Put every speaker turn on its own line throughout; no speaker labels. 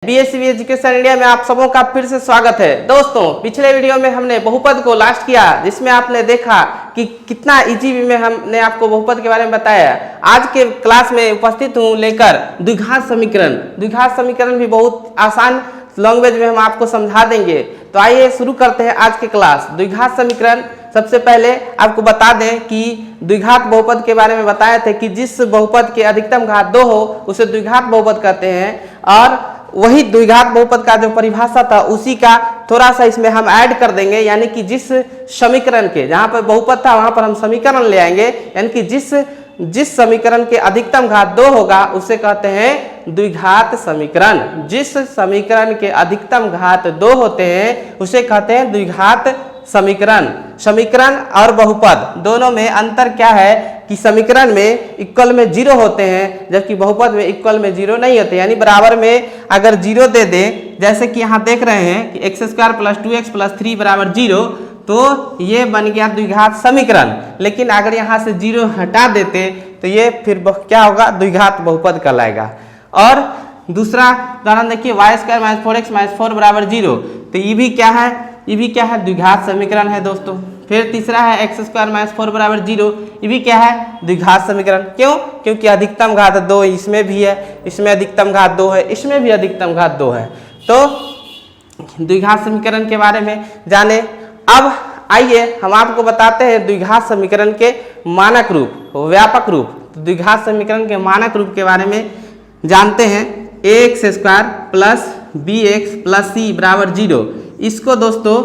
BSc education India में आप सबों का फिर से स्वागत है। दोस्तों, पिछले वीडियो में हमने बहुपद को लास्ट किया, जिसमें आपने देखा कि कितना इजी वे में हमने आपको बहुपद के बारे में बताया। आज के क्लास में उपस्थित हूँ लेकर द्विघात समीकरण। द्विघात समीकरण भी बहुत आसान लैंग्वेज में हम आपको समझा देंगे। तो आइए शुरू करते हैं आज के क्लास। द्विघात समीकरण, सबसे पहले आपको बता दें कि द्विघात बहुपद के बारे में बताए थे कि जिस बहुपद के अधिकतम घात 2 हो उसे द्विघात बहुपद कहते हैं। और वही द्विघात बहुपद का जो परिभाषा था उसी का थोड़ा सा इसमें हम ऐड कर देंगे, यानी कि जिस समीकरण के, जहां पर बहुपद था वहां पर हम समीकरण ले आएंगे, यानी कि जिस समीकरण के अधिकतम घात 2 होगा उसे कहते हैं द्विघात समीकरण। जिस समीकरण के अधिकतम घात 2 होते हैं उसे कहते हैं द्विघात समीकरण। समीकरण और बहुपद दोनों में अंतर क्या है कि समीकरण में इक्वल में 0 होते हैं, जबकि बहुपद में इक्वल में 0 नहीं होते, यानी बराबर में अगर 0 दे दें, जैसे कि यहाँ देख रहे हैं कि x² + 2x + 3 = 0, तो ये बन गया द्विघात समीकरण। लेकिन अगर यहाँ से 0 हटा देते तो ये फिर क्या होगा, द्विघात बहुपद कहलाएगा। और दूसरा उदाहरण देखिए, y² - 4x - 4 = 0, तो ये भी क्या है, ये भी क्या है, द्विघात समीकरण है दोस्तों। फिर तीसरा है x² - 4 = 0, ये भी क्या है, द्विघात समीकरण। क्यों? क्योंकि अधिकतम घात 2 इसमें भी है, इसमें अधिकतम घात 2 है, इसमें भी अधिकतम घात 2 है। तो द्विघात समीकरण के बारे में जाने। अब आइए हम आपको बताते हैं द्विघात समीकरण के मानक रूप, व्यापक रूप। तो द्विघात समीकरण के मानक रूप के बारे में जानते हैं। ax² + bx + c = 0। इसको दोस्तों,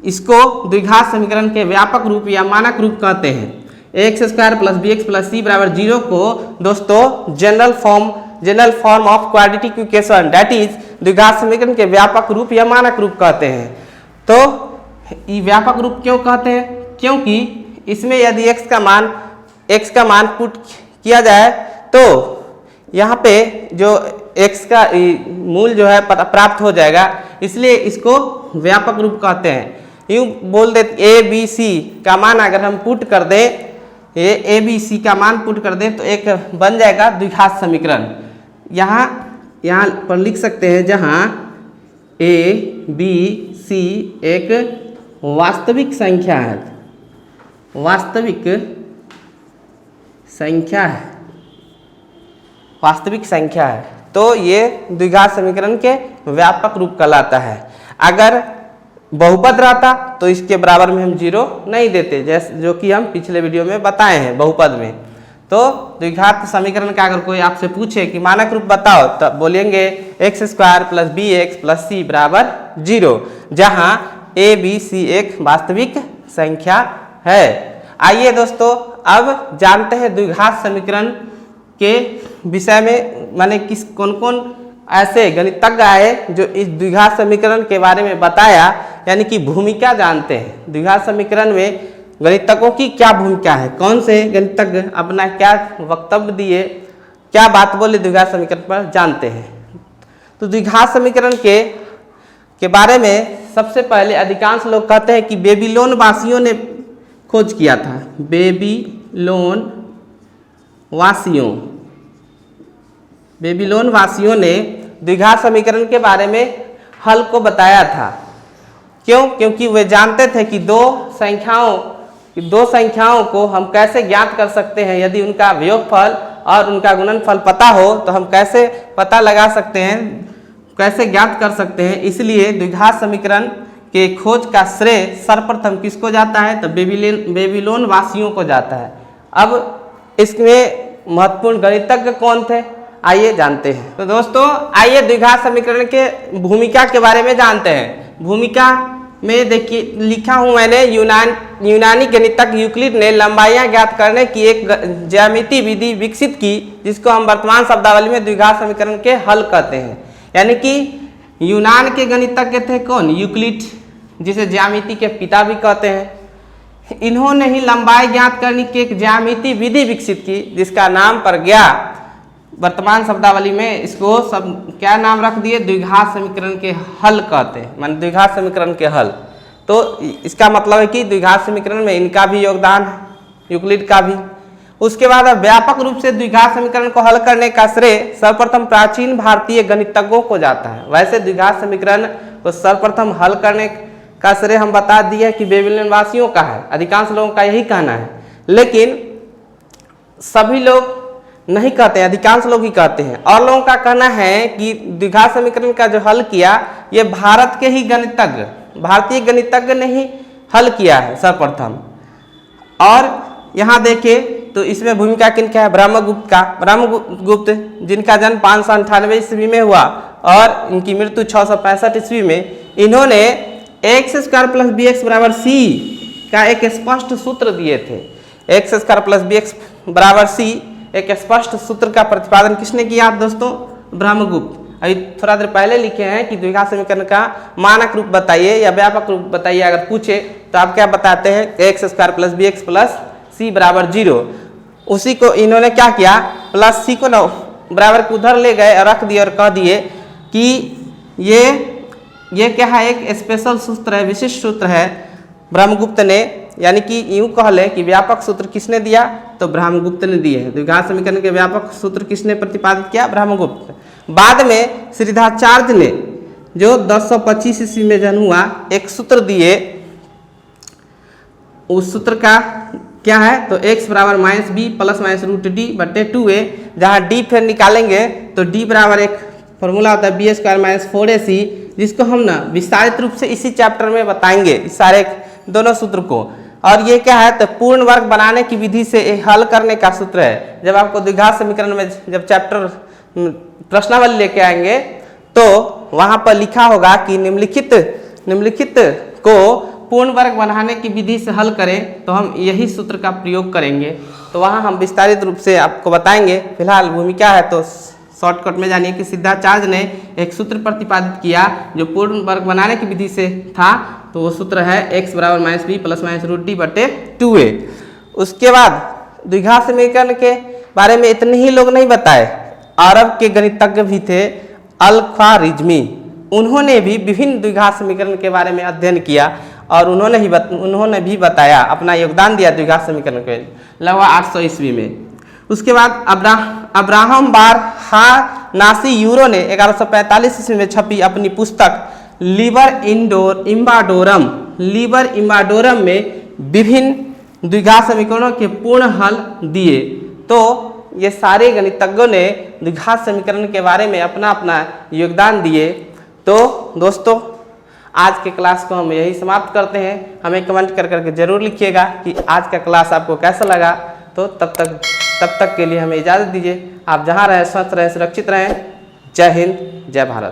इसको द्विघात समीकरण के व्यापक रूप या मानक रूप कहते हैं। ax² + bx + c = 0 को दोस्तों general form of quadratic equation, that is द्विघात समीकरण के व्यापक रूप या मानक रूप कहते हैं। तो ये व्यापक रूप क्यों कहते हैं? क्योंकि इसमें यदि x का मान पुट किया जाए तो यहाँ पे जो x का मूल जो है प्राप्त हो जाएगा, इसलिए इसको व्यापक रूप कहते हैं। यूँ बोल देते ABC का मान अगर हम पुट कर दें, ये ABC का मान पुट कर दें तो एक बन जाएगा द्विघात समीकरण। यहाँ पर लिख सकते हैं, जहाँ ABC एक वास्तविक संख्या है, वास्तविक संख्या है, तो ये द्विघात समीकरण के व्यापक रूप कहलाता है। अगर बहुपद रहता तो इसके बराबर में हम 0 नहीं देते, जैसे जो कि हम पिछले वीडियो में बताए हैं बहुपद में। तो द्विघात समीकरण का अगर कोई आपसे पूछे कि मानक रूप बताओ, तब बोलेंगे x² + bx + c = 0, जहां a b c एक वास्तविक संख्या है। आइए दोस्तों, अब जानते हैं द्विघात समीकरण के विषय में, माने कौन कौन ऐसे गणितज्ञ आए जो इस द्विघात समीकरण के बारे में बताया, यानी कि भूमिका जानते हैं। द्विघात समीकरण में गणितज्ञों की क्या भूमिका है, कौन से गणितज्ञ अपना क्या वक्तव्य दिए, क्या बात बोले द्विघात समीकरण पर, जानते हैं। तो द्विघात समीकरण के बारे में सबसे पहले अधिकांश लोग कहते हैं कि बेबीलोन वासियों ने खोज किया था। बेबीलोन वासियों ने द्विघात समीकरण के बारे में हल को बताया था। क्यों? क्योंकि वे जानते थे कि दो संख्याओं को हम कैसे ज्ञात कर सकते हैं। यदि उनका वियोगफल और उनका गुणनफल पता हो तो हम कैसे पता लगा सकते हैं, कैसे ज्ञात कर सकते हैं। इसलिए द्विघात समीकरण के खोज का श्रेय सर्वप्रथम किसको जाता है, तो बेबीलोन वासियों को जाता है। अब इसमें महत्वपूर्ण गणितज्ञ कौन थे, आइए जानते हैं। तो दोस्तों, आइए द्विघात समीकरण के भूमिका के बारे में जानते हैं। भूमिका में देखिए लिखा हूं मैंने, यूनानी गणितज्ञ यूक्लिड ने लंबाइयां ज्ञात करने की एक ज्यामितीय विधि विकसित की, जिसको हम वर्तमान शब्दावली में द्विघात समीकरण के हल कहते हैं। यानी कि यूनान के गणितज्ञ थे कौन, यूक्लिड, जिसे ज्यामिति के पिता भी कहते हैं। इन्होंने ही लंबाई ज्ञात करने की एक ज्यामितीय विधि विकसित की, जिसका नाम पड़ गया, वर्तमान शब्दावली में इसको सब क्या नाम रख दिए, द्विघात समीकरण के हल कहते हैं, मान द्विघात समीकरण के हल। तो इसका मतलब है कि द्विघात समीकरण में इनका भी योगदान है, यूक्लिड का भी। उसके बाद अब व्यापक रूप से द्विघात समीकरण को हल करने का श्रेय सर्वप्रथम प्राचीन भारतीय गणितज्ञों को जाता है। वैसे द्विघात समीकरण को सर्वप्रथम हल करने का श्रेय हम बता दिए कि बेबीलोन वासियों का है, अधिकांश लोगों का यही कहना है, लेकिन सभी लोग नहीं कहते हैं, अधिकांश लोग ही कहते हैं। और लोगों का कहना है कि द्विघात समीकरण का जो हल किया ये भारत के ही गणितज्ञ, भारतीय गणितज्ञ ने ही हल किया है सर्वप्रथम। और यहाँ देखें तो इसमें भूमिका किनका है? ब्रह्मगुप्त का। ब्रह्मगुप्त जिनका जन्म 598 ईस्वी में हुआ और इनकी मृत्यु 665 ईस्वी में। इन्होंने x² + bx = c का एक स्पष्ट सूत्र दिए थे। x² + bx = c एक स्पष्ट सूत्र का प्रतिपादन किसने किया आप दोस्तों? ब्रह्मगुप्त। अभी थोड़ा देर पहले लिखे हैं कि द्विघात समीकरण का मानक रूप बताइए या व्यापक रूप बताइए, अगर पूछे तो आप क्या बताते हैं? x² + bx + c = 0। उसी को इन्होंने क्या किया, प्लस c को ना बराबर को उधर ले गए और रख दिए और कह दिए कि ये क्या है? एक स्पेशल सूत्र है, विशिष्ट सूत्र है ब्रह्मगुप्त ने। यानी कि यूं कह ले कि व्यापक सूत्र किसने दिया? तो ब्रह्मगुप्त ने दिए हैं। द्विघात समीकरण के व्यापक सूत्र किसने प्रतिपादित किया? ब्रह्मगुप्त। बाद में श्रीधाचार्य ने जो 1025 ईस्वी में जन्म हुआ एक सूत्र दिए, उस सूत्र का क्या है? तो x = -b + √d/2a, जहाँ d फिर निकालेंगे तो d बराबर एक फॉर्मूला होता है b² - 4ac, जिसको हम ना विस्तारित रूप से इसी चैप्टर में बताएंगे, इस सारे दोनों सूत्र को। और ये क्या है? तो पूर्ण वर्ग बनाने की विधि से हल करने का सूत्र है। जब आपको द्विघात समीकरण में जब चैप्टर प्रश्नावली लेके आएंगे तो वहां पर लिखा होगा कि निम्नलिखित को पूर्ण वर्ग बनाने की विधि से हल करें तो हम यही सूत्र का प्रयोग करेंगे। तो वहाँ हम विस्तारित रूप से आपको बताएंगे। फिलहाल भूमिका है तो शॉर्टकट में जानिए कि सिद्धाचार्य ने एक सूत्र प्रतिपादित किया जो पूर्ण वर्ग बनाने की विधि से था, तो वो सूत्र है x = -b + √d/2a। उसके बाद द्विघात समीकरण के बारे में इतने ही लोग नहीं बताए, अरब के गणितज्ञ भी थे अल-ख्वारिज़मी। उन्होंने भी विभिन्न द्विघात समीकरण के बारे में अध्ययन किया और उन्होंने भी बताया, अपना योगदान दिया द्विघात समीकरण के लगभग 800 ईस्वी में। उसके बाद अब्राहम बार हा नासी यूरो ने 1145 ईस्वी में छपी अपनी पुस्तक लिबर इम्बाडोरम में विभिन्न द्विघात समीकरणों के पूर्ण हल दिए। तो ये सारे गणितज्ञों ने द्विघात समीकरण के बारे में अपना अपना योगदान दिए। तो दोस्तों आज के क्लास को हम यही समाप्त करते हैं। हमें कमेंट करके जरूर लिखिएगा कि आज का क्लास आपको कैसा लगा। तो तब तक के लिए हमें इजाज़त दीजिए। आप जहाँ रहें स्वस्थ रहें, सुरक्षित रहें। जय हिंद, जय भारत।